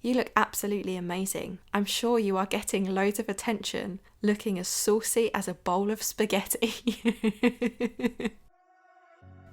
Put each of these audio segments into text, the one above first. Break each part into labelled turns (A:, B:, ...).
A: You look absolutely amazing. I'm sure you are getting loads of attention, looking as saucy as a bowl of spaghetti.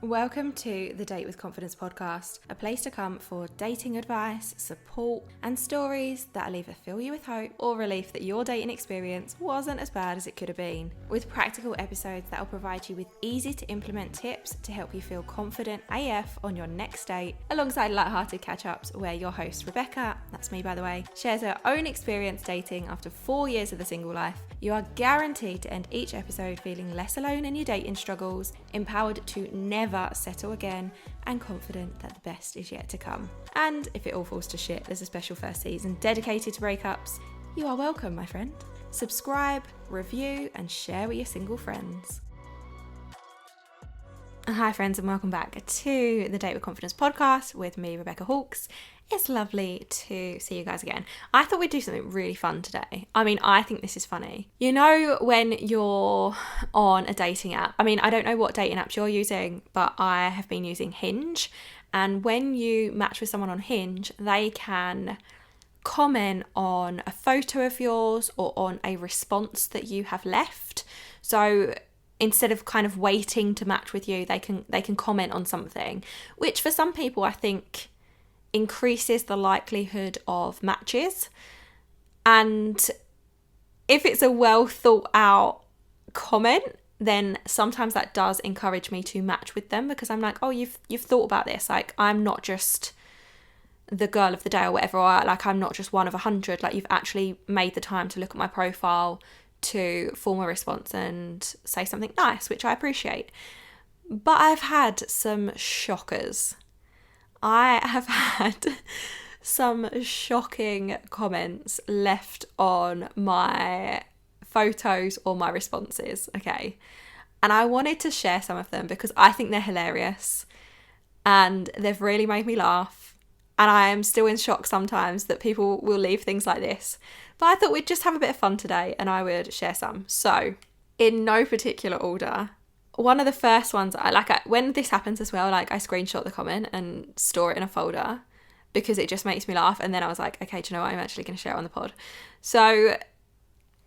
A: Welcome to the Date with Confidence podcast, a place to come for dating advice, support, and stories that'll either fill you with hope or relief that your dating experience wasn't as bad as it could have been. With practical episodes that'll provide you with easy to implement tips to help you feel confident AF on your next date, alongside lighthearted catch-ups where your host Rebecca, that's me by the way, shares her own experience dating after 4 years of the single life. You are guaranteed to end each episode feeling less alone in your dating struggles, empowered to never settle again, and confident that the best is yet to come. And if it all falls to shit, there's a special first season dedicated to breakups. You are welcome, my friend. Subscribe, review, and share with your single friends. Hi friends, and welcome back to the Date with Confidence podcast with me, Rebecca Hawkes. It's lovely to see you guys again. I thought we'd do something really fun today. I think this is funny. You know, when you're on a dating app, I don't know what dating apps you're using, but I have been using Hinge. And when you match with someone on Hinge, they can comment on a photo of yours or on a response that you have left. So instead of kind of waiting to match with you, they can comment on something, which for some people I think increases the likelihood of matches. And if it's a well thought out comment, then sometimes that does encourage me to match with them, because I'm like, oh, you've thought about this. Like, I'm not just the girl of the day or whatever, or like I'm not just one of 100. Like, you've actually made the time to look at my profile to form a response and say something nice, which I appreciate. But I've had some shockers. I have had some shocking comments left on my photos or my responses, okay? And I wanted to share some of them because I think they're hilarious and they've really made me laugh. And I am still in shock sometimes that people will leave things like this. But I thought we'd just have a bit of fun today and I would share some. So, in no particular order, one of the first ones, when this happens as well, like I screenshot the comment and store it in a folder because it just makes me laugh. And then I was like, okay, do you know what? I'm actually going to share it on the pod. So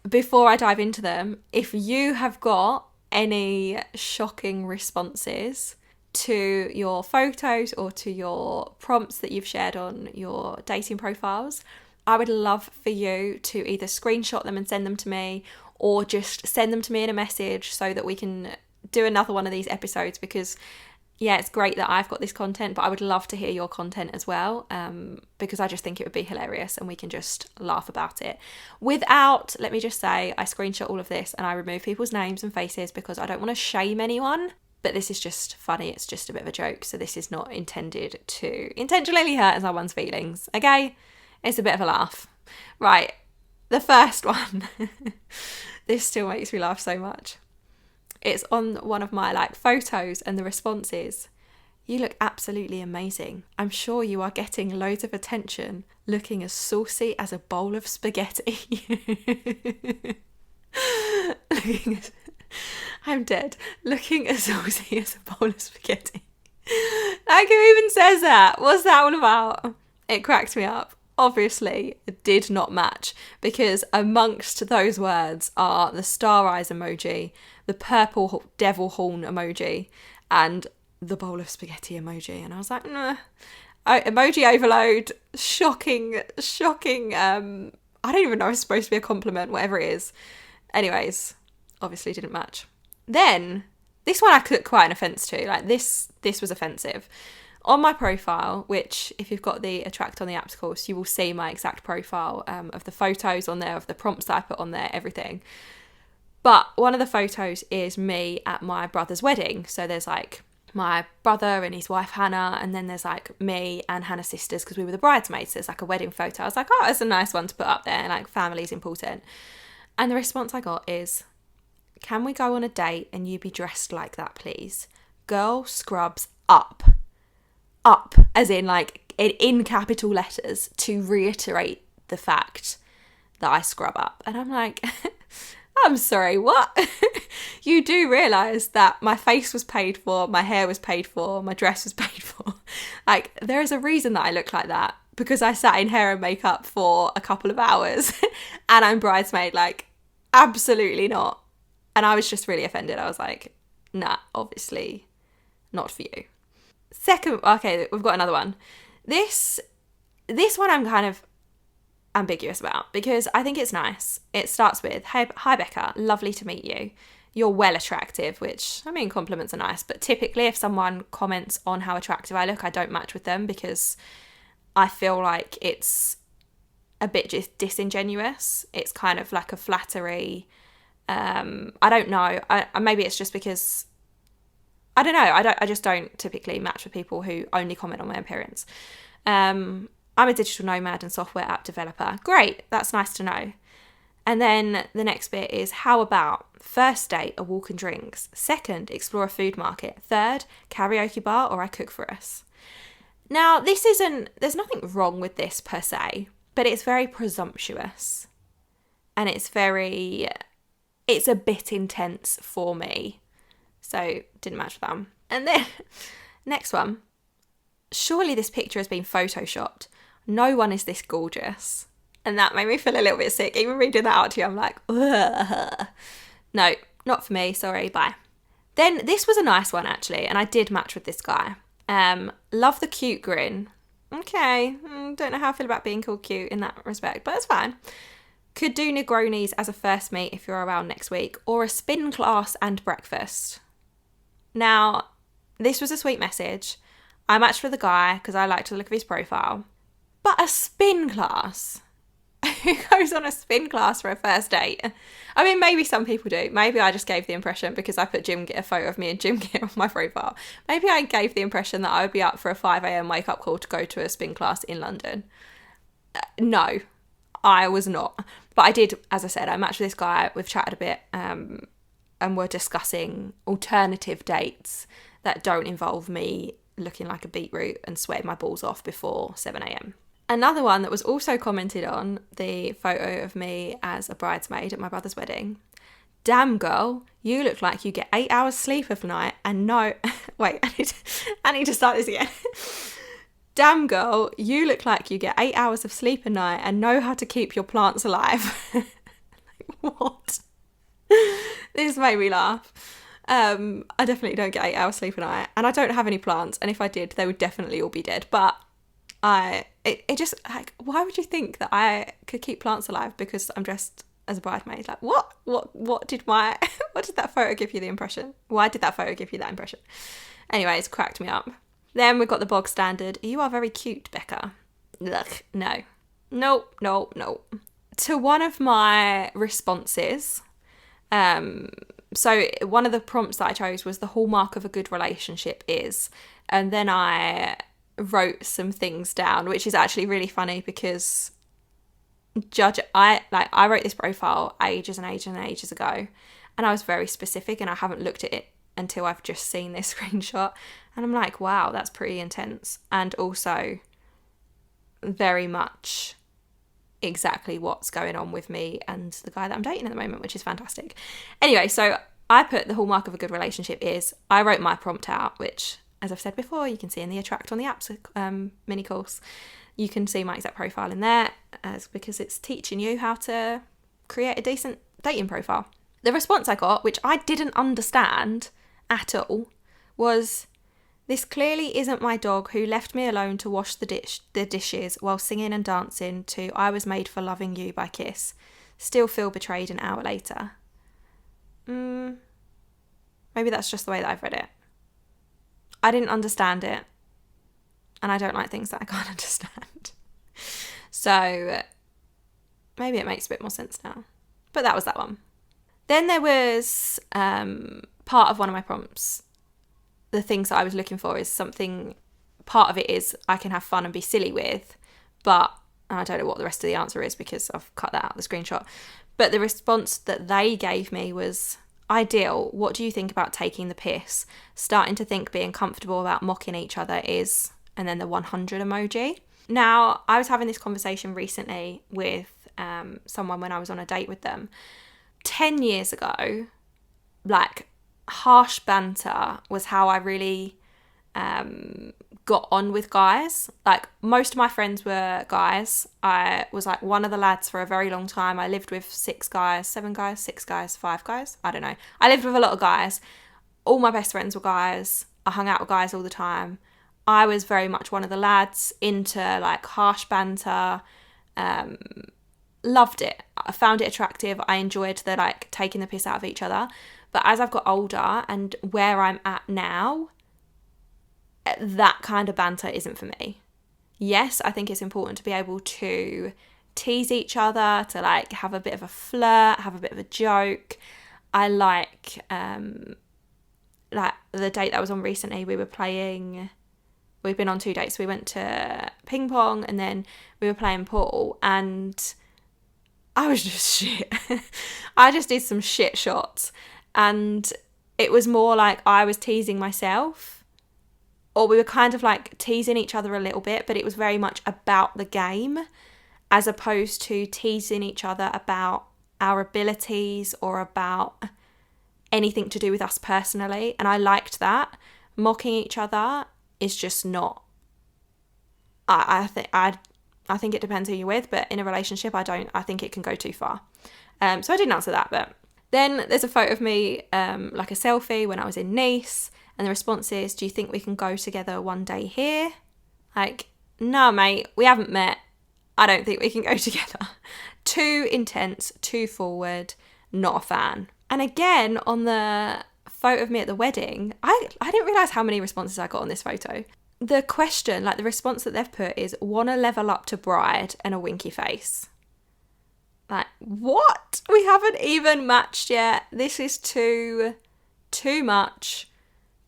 A: before I dive into them, if you have got any shocking responses to your photos or to your prompts that you've shared on your dating profiles, I would love for you to either screenshot them and send them to me, or just send them to me in a message so that we can do another one of these episodes, because yeah, it's great that I've got this content, but I would love to hear your content as well, because I just think it would be hilarious and we can just laugh about it. Let me just say, I screenshot all of this and I remove people's names and faces because I don't want to shame anyone, but this is just funny. It's just a bit of a joke. So this is not intended to intentionally hurt someone's feelings, okay? It's a bit of a laugh. Right, the first one. This still makes me laugh so much. It's on one of my photos, and the response is, "You look absolutely amazing. I'm sure you are getting loads of attention, looking as saucy as a bowl of spaghetti." I'm dead. Looking as saucy as a bowl of spaghetti. Like, who even says that? What's that all about? It cracked me up. Obviously, it did not match, because amongst those words are the star eyes emoji, the purple devil horn emoji, and the bowl of spaghetti emoji. And I was like, nah. Emoji overload, shocking. I don't even know if it's supposed to be a compliment, whatever it is. Anyways, obviously didn't match. Then, this one I took quite an offence to. This was offensive. On my profile, which if you've got the Attract on the Apps course, you will see my exact profile of the photos on there, of the prompts that I put on there, everything. But one of the photos is me at my brother's wedding. So there's my brother and his wife Hannah, and then there's me and Hannah's sisters, because we were the bridesmaids. So it's a wedding photo. I was like, oh, that's a nice one to put up there, and family's important. And the response I got is, "Can we go on a date and you be dressed like that, please? Girl scrubs up." Up, as in capital letters, to reiterate the fact that I scrub up. And I'm like, I'm sorry, what? You do realise that my face was paid for, my hair was paid for, my dress was paid for. There is a reason that I look like that. because I sat in hair and makeup for a couple of hours and I'm bridesmaid. Like, absolutely not. And I was just really offended. I was like, nah, obviously not for you. Second, okay, we've got another one. This one I'm kind of ambiguous about because I think it's nice. It starts with, hey, hi Becca, lovely to meet you. You're well attractive, which, I mean, compliments are nice, but typically if someone comments on how attractive I look, I don't match with them because I feel like it's a bit just disingenuous. It's kind of like a flattery. I don't know. Maybe it's just because, I don't know. I just don't typically match with people who only comment on my appearance. I'm a digital nomad and software app developer. Great, that's nice to know. And then the next bit is, how about first date, a walk and drinks? Second, explore a food market. Third, karaoke bar or I cook for us. Now, there's nothing wrong with this per se, but it's very presumptuous. And it's a bit intense for me. So, didn't match with them. And then, next one. Surely this picture has been photoshopped. No one is this gorgeous. And that made me feel a little bit sick. Even reading that out to you, I'm like, ugh. No, not for me. Sorry, bye. Then this was a nice one, actually. And I did match with this guy. Love the cute grin. Okay. Don't know how I feel about being called cute in that respect, but it's fine. Could do Negronis as a first meet if you're around next week. Or a spin class and breakfast. Now, this was a sweet message. I matched with the guy because I liked the look of his profile. But a spin class? Who goes on a spin class for a first date? I mean, maybe some people do. Maybe I just gave the impression because I put a photo of me in gym gear on my profile. Maybe I gave the impression that I would be up for a 5 a.m. wake up call to go to a spin class in London. No, I was not. But I did, as I said, I matched with this guy. We've chatted a bit and we're discussing alternative dates that don't involve me looking like a beetroot and sweating my balls off before 7 a.m. Another one that was also commented on, the photo of me as a bridesmaid at my brother's wedding. Damn girl, you look like you get 8 hours sleep a night and no... Wait, I need to start this again. Damn girl, you look like you get 8 hours of sleep a night and know how to keep your plants alive. What? This made me laugh. I definitely don't get 8 hours sleep a night and I don't have any plants, and if I did, they would definitely all be dead. But it just, like, why would you think that I could keep plants alive because I'm dressed as a bridesmaid? Like, what did that photo give you the impression? Why did that photo give you that impression? Anyways, cracked me up. Then we've got the bog standard. You are very cute, Becca. Ugh, no. Nope. To one of my responses, so one of the prompts that I chose was the hallmark of a good relationship is, and then I wrote some things down, which is actually really funny because I wrote this profile ages ago, and I was very specific and I haven't looked at it until I've just seen this screenshot, and I'm like, wow, that's pretty intense, and also very much exactly what's going on with me and the guy that I'm dating at the moment, which is fantastic. Anyway, so I put the hallmark of a good relationship is, I wrote my prompt out, which, as I've said before, you can see in the Attract on the Apps mini course. You can see my exact profile in there because it's teaching you how to create a decent dating profile. The response I got, which I didn't understand at all, was, this clearly isn't my dog who left me alone to wash the dishes while singing and dancing to I Was Made for Loving You by Kiss. Still feel betrayed an hour later. Maybe that's just the way that I've read it. I didn't understand it. And I don't like things that I can't understand. So maybe it makes a bit more sense now. But that was that one. Then there was part of one of my prompts. The things that I was looking for is something, part of it is I can have fun and be silly with, but I don't know what the rest of the answer is because I've cut that out of the screenshot. But the response that they gave me was, ideal, what do you think about taking the piss? Starting to think being comfortable about mocking each other is, and then the 100 emoji. Now, I was having this conversation recently with someone when I was on a date with them. 10 years ago, like, harsh banter was how I really got on with guys. Like, most of my friends were guys. I was like one of the lads for a very long time. I lived with 6 guys, 7 guys, 6 guys, 5 guys. I don't know. I lived with a lot of guys. All my best friends were guys. I hung out with guys all the time. I was very much one of the lads, into like harsh banter. Loved it. I found it attractive. I enjoyed the like taking the piss out of each other. But as I've got older and where I'm at now, that kind of banter isn't for me. Yes, I think it's important to be able to tease each other, to like have a bit of a flirt, have a bit of a joke. I like the date that I was on recently, we've been on 2 dates. We went to ping pong and then we were playing pool, and I was just shit. I just did some shit shots, and it was more like I was teasing myself, or we were kind of like teasing each other a little bit, but it was very much about the game as opposed to teasing each other about our abilities or about anything to do with us personally. And I liked that. Mocking each other is just not, I think it depends who you're with, but in a relationship I think it can go too far. So I didn't answer that. But then there's a photo of me, like a selfie when I was in Nice, and the response is, do you think we can go together one day here? Like, no mate, we haven't met. I don't think we can go together. Too intense, too forward, not a fan. And again, on the photo of me at the wedding, I didn't realise how many responses I got on this photo. The question, like the response that they've put is, wanna level up to bride, and a winky face. Like, what? We haven't even matched yet. This is too much,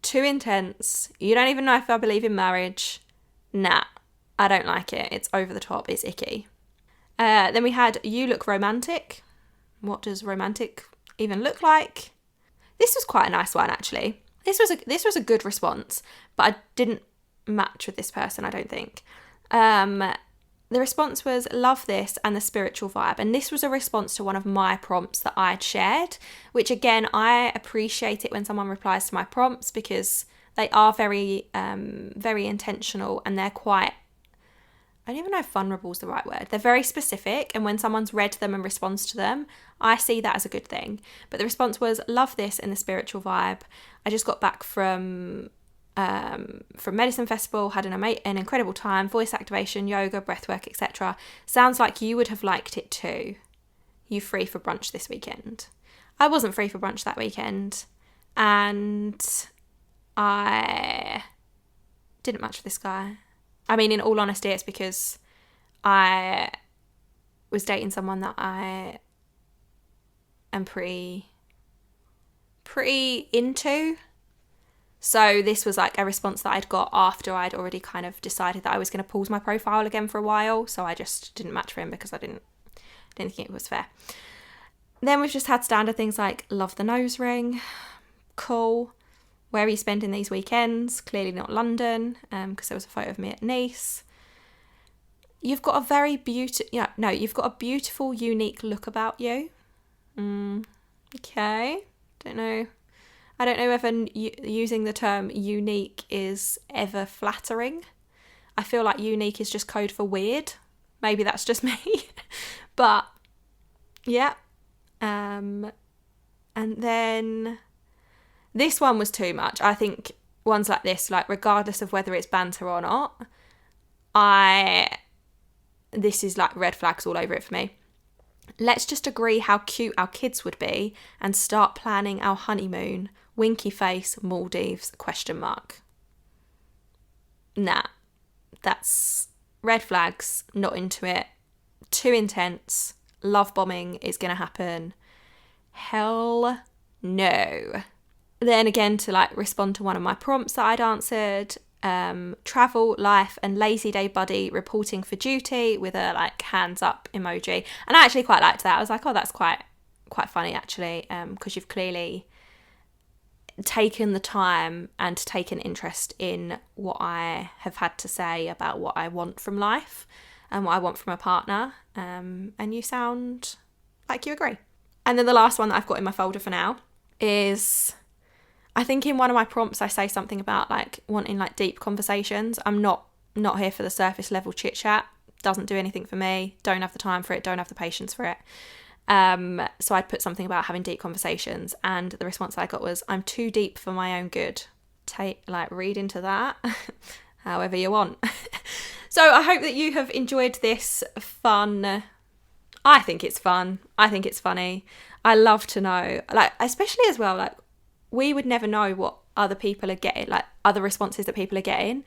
A: too intense. You don't even know if I believe in marriage. Nah, I don't like it. It's over the top. It's icky. Then we had, you look romantic. What does romantic even look like? This was quite a nice one, actually. This was a good response, but I didn't match with this person, I don't think. The response was, love this and the spiritual vibe. And this was a response to one of my prompts that I'd shared, which again, I appreciate it when someone replies to my prompts because they are very, very intentional, and they're quite, I don't even know if vulnerable is the right word. They're very specific, and when someone's read them and responds to them, I see that as a good thing. But the response was, love this and the spiritual vibe. I just got back from Medicine Festival, had an incredible time, voice activation, yoga, breathwork, etc. Sounds like you would have liked it too. You free for brunch this weekend? I wasn't free for brunch that weekend, and I didn't match with this guy. I mean, in all honesty, it's because I was dating someone that I am pretty into. So this was like a response that I'd got after I'd already kind of decided that I was going to pause my profile again for a while. So I just didn't match for him because I didn't think it was fair. Then we've just had standard things like, love the nose ring. Cool. Where are you spending these weekends? Clearly not London, because there was a photo of me at Nice. You've got a very you've got a beautiful, unique look about you. Okay. Don't know. I don't know whether using the term unique is ever flattering. I feel like unique is just code for weird. Maybe that's just me. But, yeah. And then this one was too much. I think ones like this, like regardless of whether it's banter or not, this is like red flags all over it for me. Let's just agree how cute our kids would be and start planning our honeymoon. Winky face, Maldives, ? Nah, that's red flags, not into it. Too intense. Love bombing is going to happen. Hell no. Then again, to like respond to one of my prompts that I'd answered, travel, life and lazy day buddy reporting for duty with a like hands up emoji. And I actually quite liked that. I was like, oh, that's quite funny actually, because you've clearly taken the time and taken interest in what I have had to say about what I want from life and what I want from a partner, and you sound like you agree. And then the last one that I've got in my folder for now is, I think in one of my prompts I say something about like wanting like deep conversations. I'm not here for the surface level chit chat. Doesn't do anything for me. Don't have the time for it. Don't have the patience for it. So I'd put something about having deep conversations, and the response I got was, I'm too deep for my own good. Read into that however you want. So I hope that you have enjoyed this fun. I think it's fun. I think it's funny. I love to know, like, especially as well, like, we would never know what other people are getting, like other responses that people are getting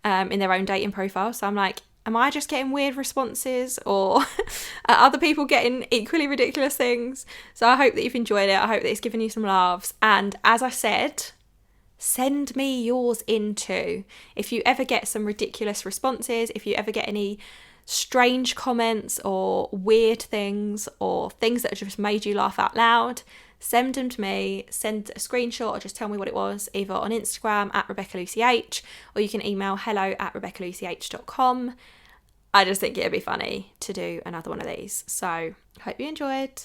A: in their own dating profile. So I'm like, am I just getting weird responses, or are other people getting equally ridiculous things? So I hope that you've enjoyed it. I hope that it's given you some laughs. And as I said, send me yours in too. If you ever get some ridiculous responses, if you ever get any strange comments or weird things or things that have just made you laugh out loud, send them to me. Send a screenshot or just tell me what it was, either on Instagram at RebeccaLucyH, or you can email hello@RebeccaLucyH.com. I just think it'd be funny to do another one of these. So hope you enjoyed,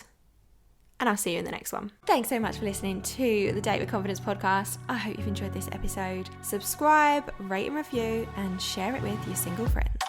A: and I'll see you in the next one. Thanks so much for listening to the Date with Confidence podcast. I hope you've enjoyed this episode. Subscribe, rate and review, and share it with your single friends.